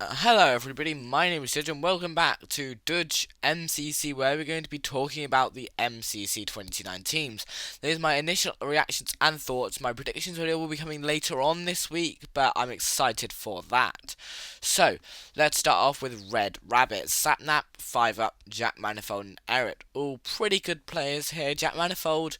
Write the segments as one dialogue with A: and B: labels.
A: Hello everybody, my name is Doudge and welcome back to Doudge MCC, where we're going to be talking about the MCC 2029 teams. There's my initial reactions and thoughts. My predictions video will be coming later on this week, but I'm excited for that. So, let's start off with Red Rabbit. Sapnap, 5 Up, Jack Manifold and Eric. All pretty good players here. Jack Manifold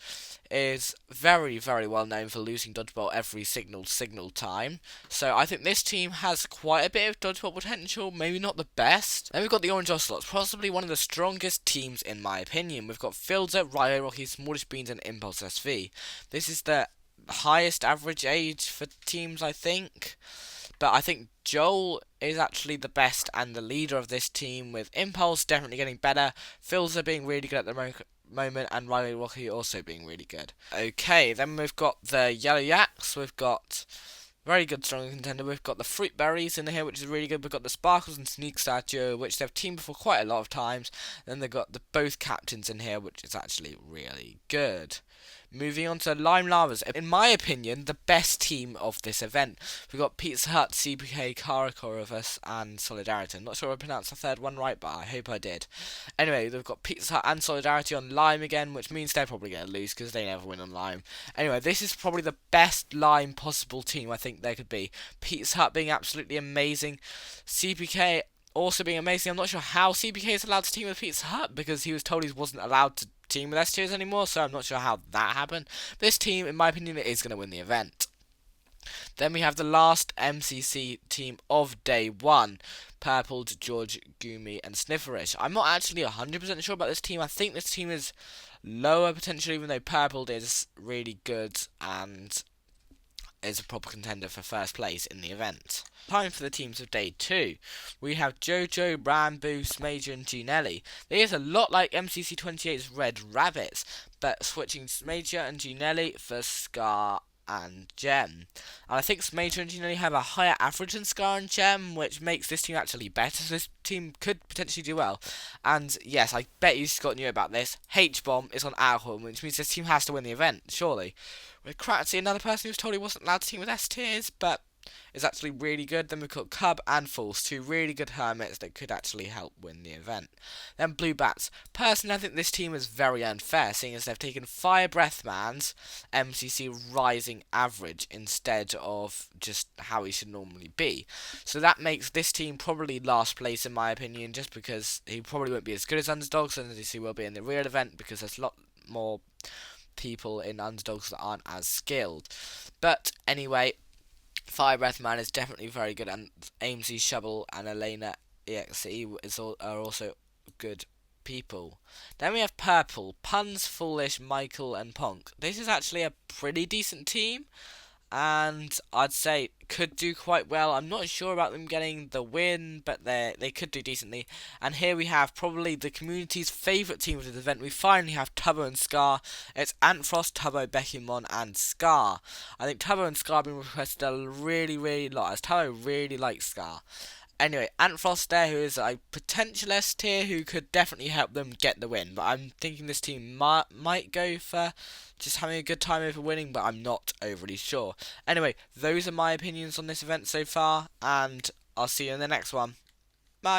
A: is very, very well known for losing dodgeball every signal time. So I think this team has quite a bit of dodgeball potential, maybe not the best. Then we've got the Orange Ocelots, possibly one of the strongest teams in my opinion. We've got Filzer, Ryo, Rocky, Smallish Beans and Impulse SV. This is the highest average age for teams, I think. But I think Joel is actually the best and the leader of this team, with Impulse definitely getting better, Filzer being really good at the moment, and Riley Rocky also being really good. Okay, then we've got the Yellow Yaks, we've got very good strong contender, we've got the Fruit Berries in here, which is really good, we've got the Sparkles and Sneak Statue, which they've teamed before quite a lot of times, then they've got the both captains in here, which is actually really good. Moving on to Lime Lavas. In my opinion, the best team of this event. We've got Pizza Hut, CPK, Karakorovus, and Solidarity. I'm not sure I pronounced the third one right, but I hope I did. Anyway, they've got Pizza Hut and Solidarity on Lime again, which means they're probably going to lose because they never win on Lime. Anyway, this is probably the best Lime possible team I think there could be. Pizza Hut being absolutely amazing. CPK also being amazing. I'm not sure how CPK is allowed to team with Pizza Hut because he was told he wasn't allowed to team with S tiers anymore, so I'm not sure how that happened. This team, in my opinion, is going to win the event. Then we have the last MCC team of day one. Purple, George, Gumi, and Snifferish. I'm not actually 100% sure about this team. I think this team is lower potential, even though Purple is really good and is a proper contender for first place in the event. Time for the teams of day 2. We have Jojo, Rambo, Smager and Ginelli. They is a lot like MCC 28's Red Rabbits, but switching Smager and Ginelli for Scar and Gem. And I think Smager and Ginelli have a higher average than Scar and Gem, which makes this team actually better, so this team could potentially do well. And yes, I bet you Scott knew about this. H-Bomb is on Alhorn, which means this team has to win the event, surely. With Kratzy, another person who was told he wasn't allowed to team with S tiers, but is actually really good. Then we've got Cub and False, two really good hermits that could actually help win the event. Then Blue Bats. Personally, I think this team is very unfair, seeing as they've taken Fire Breath Man's MCC rising average instead of just how he should normally be. So that makes this team probably last place in my opinion, just because he probably won't be as good as Underdogs as he will be in the real event, because there's a lot more people in Underdogs that aren't as skilled. But anyway, Fire Breath Man is definitely very good, and AMC Shovel and Elena EXE are also good people. Then we have Purple, Puns, Foolish, Michael and Ponk. This is actually a pretty decent team, and I'd say could do quite well. I'm not sure about them getting the win, but they could do decently. And here we have probably the community's favourite team of this event. We finally have Tubbo and Scar. It's Antfrost, Tubbo, Beckymon and Scar. I think Tubbo and Scar have been requested a really lot, as Tubbo really likes Scar. Anyway, Antfrost there, who is a potential S tier who could definitely help them get the win. But I'm thinking this team might go for just having a good time over winning, but I'm not overly sure. Anyway, those are my opinions on this event so far, and I'll see you in the next one.